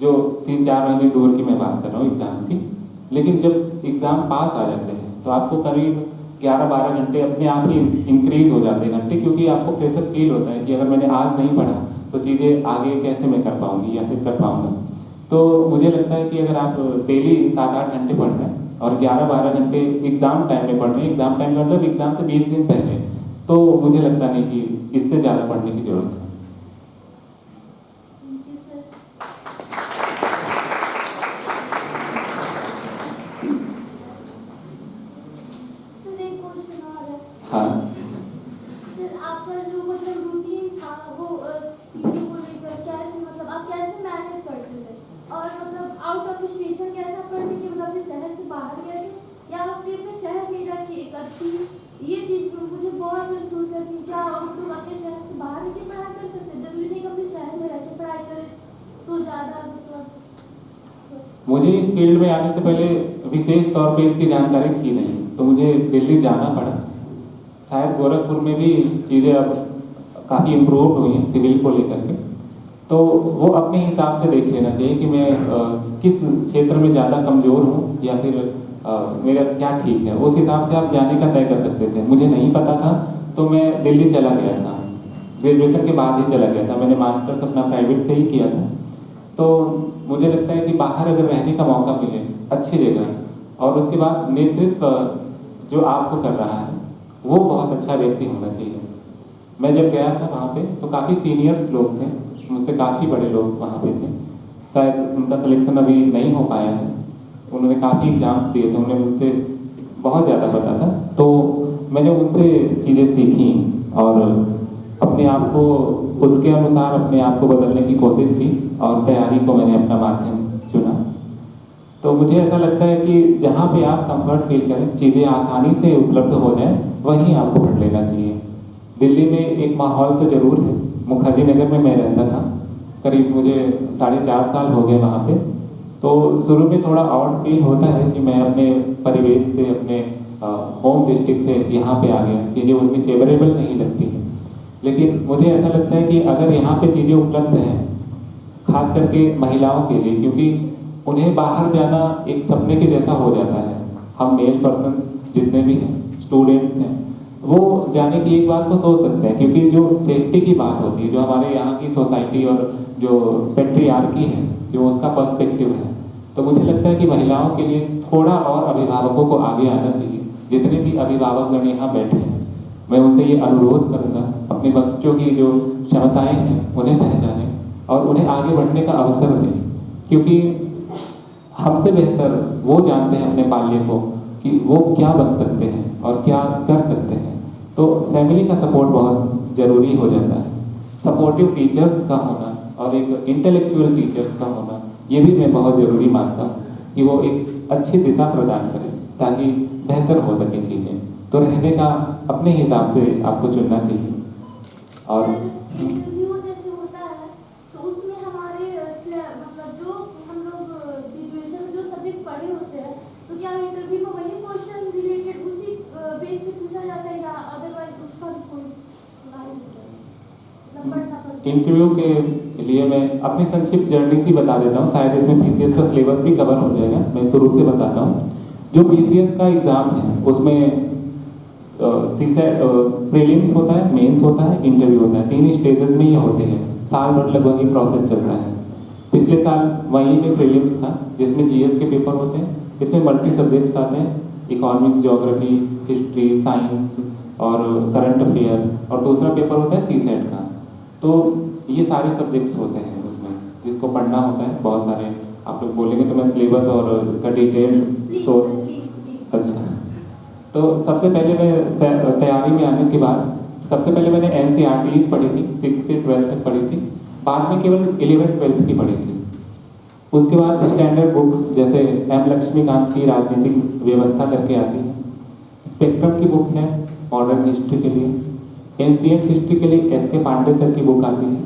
जो 3-4 महीने दूर की मैं बात कर रहा हूँ एग्ज़ाम की, लेकिन जब एग्ज़ाम पास आ जाते हैं तो आपको करीब 11-12 घंटे अपने आप ही इंक्रीज हो जाते हैं घंटे, क्योंकि आपको प्रेशर फील होता है कि अगर मैंने आज नहीं पढ़ा तो चीज़ें आगे कैसे मैं कर पाऊँगी या फिर कर पाऊँगा। तो मुझे लगता है कि अगर आप डेली 7-8 घंटे पढ़ रहे हैं और 11-12 घंटे एग्ज़ाम टाइम में पढ़ रहे हैं, एग्ज़ाम टाइम मतलब एग्ज़ाम से 20 दिन पहले, तो मुझे लगता नहीं कि इससे ज़्यादा पढ़ने की ज़रूरत है। सर एक क्वेश्चन मुझे इस फील्ड में आने से पहले विशेष तौर पे इसकी जानकारी थी नहीं, तो मुझे दिल्ली जाना पड़ा। शायद गोरखपुर में भी चीज़ें अब काफ़ी इम्प्रूव हुई हैं सिविल को लेकर के, तो वो अपने हिसाब से देख लेना चाहिए कि मैं किस क्षेत्र में ज़्यादा कमज़ोर हूँ या फिर मेरा क्या ठीक है। उस हिसाब से आप जाने का तय कर सकते थे। मुझे नहीं पता था तो मैं दिल्ली चला गया था, ग्रेजुएशन के बाद ही चला गया था। मैंने मास्टर्स अपना प्राइवेट से ही किया था। तो मुझे लगता है कि बाहर अगर रहने का मौका मिले अच्छी जगह, और उसके बाद नेतृत्व जो आपको कर रहा है वो बहुत अच्छा व्यक्ति होना चाहिए। मैं जब गया था वहाँ पे तो काफ़ी सीनियर्स लोग थे, मुझसे काफ़ी बड़े लोग वहाँ पे थे। शायद उनका सिलेक्शन अभी नहीं हो पाया है, उन्होंने काफ़ी एग्जाम्स दिए थे, उन्हें मुझसे बहुत ज़्यादा पता था। तो मैंने उनसे चीज़ें सीखी और अपने आप को उसके अनुसार अपने आप को बदलने की कोशिश की और तैयारी को मैंने अपना माध्यम चुना। तो मुझे ऐसा लगता है कि जहाँ पे आप कंफर्ट फील करें, चीज़ें आसानी से उपलब्ध हो जाएं, वहीं आपको पढ़ लेना चाहिए। दिल्ली में एक माहौल तो ज़रूर है। मुखर्जी नगर में मैं रहता था, करीब मुझे 4.5 साल हो गए वहाँ पे। तो शुरू में थोड़ा ऑड फील होता है कि मैं अपने परिवेश से, अपने होम डिस्ट्रिक्ट से यहाँ पे आ गया, चीज़ें उतनी फेवरेबल नहीं लगती हैं। लेकिन मुझे ऐसा लगता है कि अगर यहाँ पे चीज़ें उपलब्ध हैं, खास करके महिलाओं के लिए, क्योंकि उन्हें बाहर जाना एक सपने के जैसा हो जाता है। हम मेल पर्सन जितने भी हैं, स्टूडेंट्स हैं, वो जाने की एक बात को सोच सकते हैं, क्योंकि जो सेफ्टी की बात होती है, जो हमारे यहाँ की सोसाइटी और जो पेट्रियार्की है, जो उसका पर्सपेक्टिव है, तो मुझे लगता है कि महिलाओं के लिए थोड़ा और अभिभावकों को आगे आना चाहिए। जितने भी अभिभावकगण यहाँ बैठे हैं, मैं उनसे ये अनुरोध करूँगा, अपने बच्चों की जो क्षमताएं हैं उन्हें पहचानें और उन्हें आगे बढ़ने का अवसर दें, क्योंकि हमसे बेहतर वो जानते हैं अपने बाल्य को कि वो क्या बन सकते हैं और क्या कर सकते हैं। तो फैमिली का सपोर्ट बहुत ज़रूरी हो जाता है। सपोर्टिव टीचर्स का होना और एक इंटेलेक्चुअल टीचर्स का होना, ये भी मैं बहुत ज़रूरी मानता हूँ कि वो एक अच्छी दिशा प्रदान करें ताकि बेहतर हो सके चीज़ें। तो रहने का अपने हिसाब से आपको चुनना चाहिए। और इंटरव्यू जैसे होता है तो उसमें हमारे मतलब जो हम लोग ग्रेजुएशन में जो सब्जेक्ट पढ़े होते हैं, तो क्या इंटरव्यू में वही क्वेश्चन रिलेटेड उसी बेस पे पूछा जाता है या अदरवाइज उसका भी कोई इंटरव्यू के लिए मैं अपनी संक्षिप्त जर्नी सी बता देता हूँ, शायद इसमें पीसीएस का सिलेबस भी कवर हो जाएगा। मैं शुरू से बताता हूँ। जो पीसीएस का एग्ज़ाम है उसमें प्रीलिम्स होता है, मेंस होता है, इंटरव्यू होता है। 3 स्टेजेस में ये होते हैं। साल भर लगभग ये प्रोसेस चलता है। पिछले साल मई में प्रीलिम्स था जिसमें जीएस के पेपर होते हैं। इसमें मल्टी सब्जेक्ट्स आते हैं, इकोनॉमिक्स, ज्योग्राफी, हिस्ट्री, साइंस और करंट अफेयर, और दूसरा पेपर होता है सीसेट का। तो ये सारे सब्जेक्ट्स होते हैं उसमें जिसको पढ़ना होता है। बहुत सारे आप लोग बोलेंगे तो मैं सिलेबस और इसका डिटेल अच्छा। तो सबसे पहले मैं तैयारी में आने के बाद सबसे पहले मैंने NCERTs पढ़ी थी, 6 से 12 तक पढ़ी थी। बाद में केवल 11th-12th की पढ़ी थी। उसके बाद स्टैंडर्ड बुक्स जैसे M लक्ष्मीकांत की राजनीतिक व्यवस्था करके आती है, स्पेक्ट्रम की बुक है मॉडर्न हिस्ट्री के लिए, एंशिएंट हिस्ट्री के लिए SK पांडे सर की बुक आती है,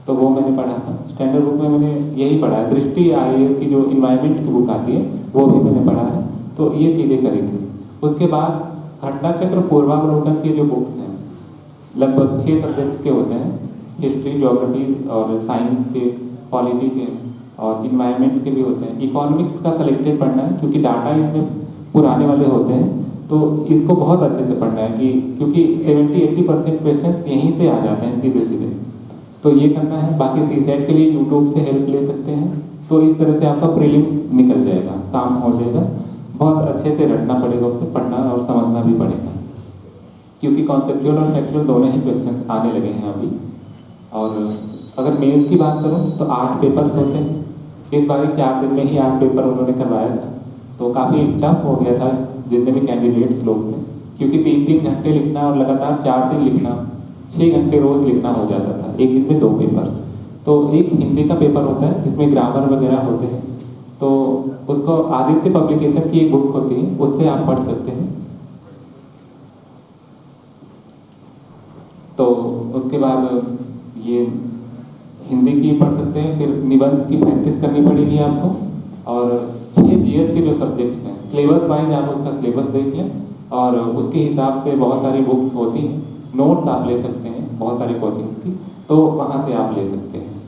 तो वो मैंने पढ़ा था। स्टैंडर्ड बुक में मैंने यही पढ़ा है। दृष्टि IAS की जो इन्वायरमेंट की बुक आती है वो भी मैंने पढ़ा है। तो ये चीज़ें करी थी। उसके बाद घटना चक्र पूर्वावलोकन की जो बुक्स हैं, लगभग 6 सब्जेक्ट्स के होते हैं, हिस्ट्री, ज्योग्राफी और साइंस के, पॉलिटी के और इन्वायरमेंट के भी होते हैं। इकोनॉमिक्स का सिलेक्टेड पढ़ना है क्योंकि डाटा इसमें पुराने वाले होते हैं, तो इसको बहुत अच्छे से पढ़ना है क्योंकि 70-80% क्वेश्चन यहीं से आ जाते हैं सीधे सीधे। तो ये करना है। बाकी सीसेट के लिए यूट्यूब से हेल्प ले सकते हैं। तो इस तरह से आपका प्रीलिम्स निकल जाएगा, काम हो जाएगा। बहुत अच्छे से रटना पड़ेगा, उसे पढ़ना और समझना भी पड़ेगा, क्योंकि कॉन्सेप्चुअल और फैक्चुअल दोनों ही क्वेश्चन आने लगे हैं अभी। और अगर मेंस की बात करूं तो 8 पेपर्स होते हैं। इस बार 4 दिन में ही 8 पेपर उन्होंने करवाया था, तो काफ़ी टफ हो गया था जितने भी कैंडिडेट्स लोग थे, क्योंकि 3-3 घंटे लिखना और लगातार 4 दिन लिखना, 6 घंटे रोज लिखना हो जाता था। एक दिन में 2 पेपर। तो एक हिंदी का पेपर होता है जिसमें ग्रामर वगैरह होते हैं, तो उसको आदित्य पब्लिकेशन की एक बुक होती है, उससे आप पढ़ सकते हैं। तो उसके बाद ये हिंदी की पढ़ सकते हैं। फिर निबंध की प्रैक्टिस करनी पड़ेगी आपको, और जीएस के जो सब्जेक्ट्स हैं सिलेबस वाइज आप उसका सिलेबस देख लें और उसके हिसाब से बहुत सारी बुक्स होती हैं, नोट्स आप ले सकते हैं बहुत सारे कोचिंग्स की, तो वहाँ से आप ले सकते हैं।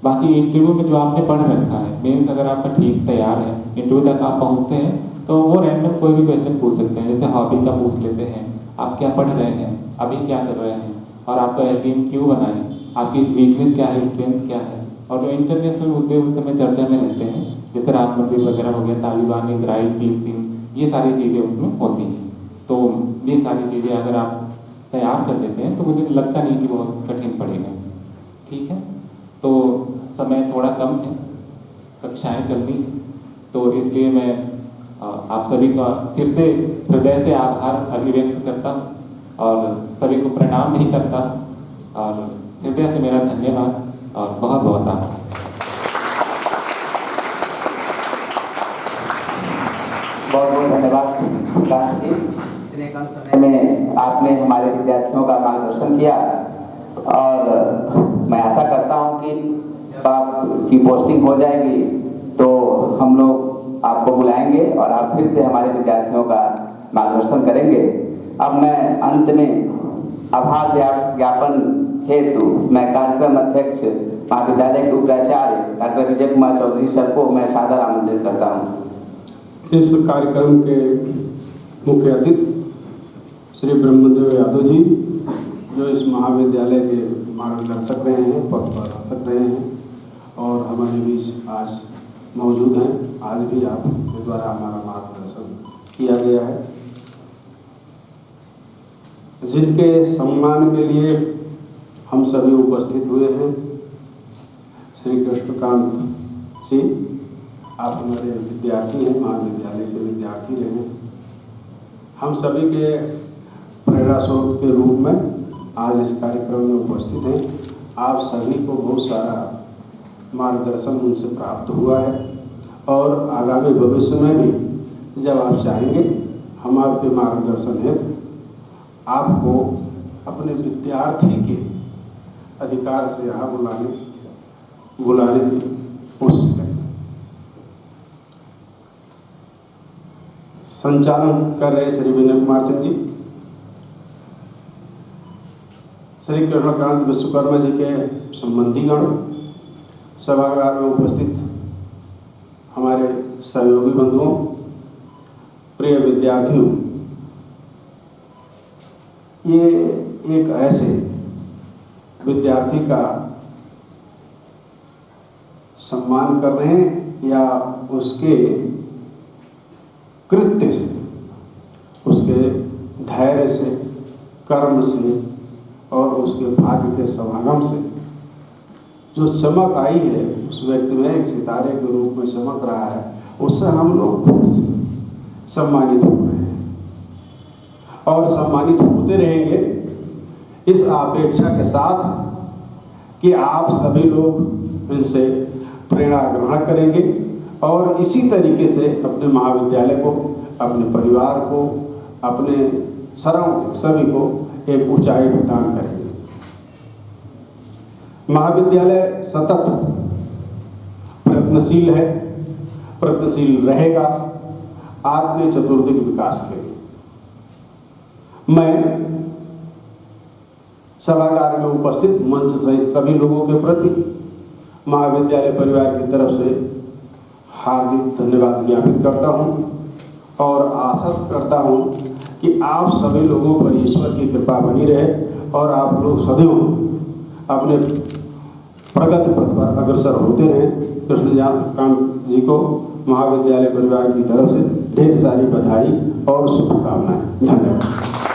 बाकी इंटरव्यू में जो आपने पढ़ रखा है, मेंस अगर आपका ठीक तैयार है, इंटरव्यू तक आप पहुँचते हैं तो वो रैंडम कोई भी क्वेश्चन पूछ सकते हैं, जैसे हॉबी का पूछ लेते हैं, आप क्या पढ़ रहे हैं, अभी क्या कर रहे हैं, और आपका एसडीएम क्यों बनाएं, आपकी वीकनेस क्या है, स्ट्रेंथ क्या है। और जो इंटरनेशनल मुद्दे उस समय चर्चा में रहते हैं, जैसे राम मंदिर वगैरह हो गया, तालिबान, इसराइल, फिलिस्तीन, ये सारी चीज़ें उसमें होती हैं। तो ये सारी चीज़ें अगर आप तैयार कर लेते हैं तो मुझे लगता नहीं कि बहुत कठिन पड़ेगा। ठीक है, तो समय थोड़ा कम है, कक्षाएं चलनी है, तो इसलिए मैं आप सभी का फिर से हृदय से आभार अभिव्यक्त करता हूँ और सभी को प्रणाम भी करता हूँ और हृदय से मेरा धन्यवाद और बहुत बहुत आभार। बहुत बहुत धन्यवाद दास जी, इतने कम समय में आपने हमारे विद्यार्थियों का मार्गदर्शन किया और मैं आशा करता हूं कि जब आपकी पोस्टिंग हो जाएगी तो हम लोग आपको बुलाएंगे और आप फिर से हमारे विद्यार्थियों का मार्गदर्शन करेंगे। अब मैं अंत में आभार ज्ञापन हेतु मैं कार्यक्रम अध्यक्ष महाविद्यालय के उपाचार्य डॉक्टर विजय कुमार चौधरी सर को मैं सादर आमंत्रित करता हूँ। इस कार्यक्रम के मुख्य अतिथि श्री ब्रह्मदेव यादव जी, जो इस महाविद्यालय के मार्गदर्शक रहे हैं, पथप्रदर्शक रहे हैं और हमारे बीच आज मौजूद हैं। आज भी आपके द्वारा हमारा मार्गदर्शन किया गया है, जिनके सम्मान के लिए हम सभी उपस्थित हुए हैं। श्री कृष्णकांत जी, आप हमारे विद्यार्थी हैं, महाविद्यालय के विद्यार्थी रहे हैं। हम सभी के प्रेरणा स्रोत के रूप में आज इस कार्यक्रम में उपस्थित हैं। आप सभी को बहुत सारा मार्गदर्शन उनसे प्राप्त हुआ है और आगामी भविष्य में भी जब आप चाहेंगे हम आपके मार्गदर्शन हेतु आपको अपने विद्यार्थी के अधिकार से यहाँ बुलाने की कोशिश करेंगे। संचालन कर रहे श्री विनय कुमार सिंह जी, श्री कृष्णकांत विश्वकर्मा जी के संबंधीगण, सभागार में उपस्थित हमारे सहयोगी बंधुओं, प्रिय विद्यार्थियों, ये एक ऐसे विद्यार्थी का सम्मान कर रहे हैं या उसके कृत्य से, उसके धैर्य से, कर्म से और उसके भाग्य के समागम से जो चमक आई है उस व्यक्ति में, एक सितारे के रूप में चमक रहा है, उससे हम लोग बहुत सम्मानित हो रहे हैं और सम्मानित होते रहेंगे इस अपेक्षा के साथ कि आप सभी लोग इनसे प्रेरणा ग्रहण करेंगे और इसी तरीके से अपने महाविद्यालय को, अपने परिवार को, अपने सराउंडिंग सभी को एक ऊंचाई प्रदान करेंगे। महाविद्यालय सतत प्रयत्नशील है, प्रयत्नशील रहेगा आपके चतुर्दिक विकास के लिए। मैं सभागार में उपस्थित मंच सहित सभी लोगों के प्रति महाविद्यालय परिवार की तरफ से हार्दिक धन्यवाद ज्ञापित करता हूं और आशा करता हूं कि आप सभी लोगों पर ईश्वर की कृपा बनी रहे और आप लोग सदैव अपने प्रगति पथ पर अग्रसर होते रहें। कृष्णकांत जी को महाविद्यालय परिवार की तरफ से ढेर सारी बधाई और शुभकामनाएं। धन्यवाद।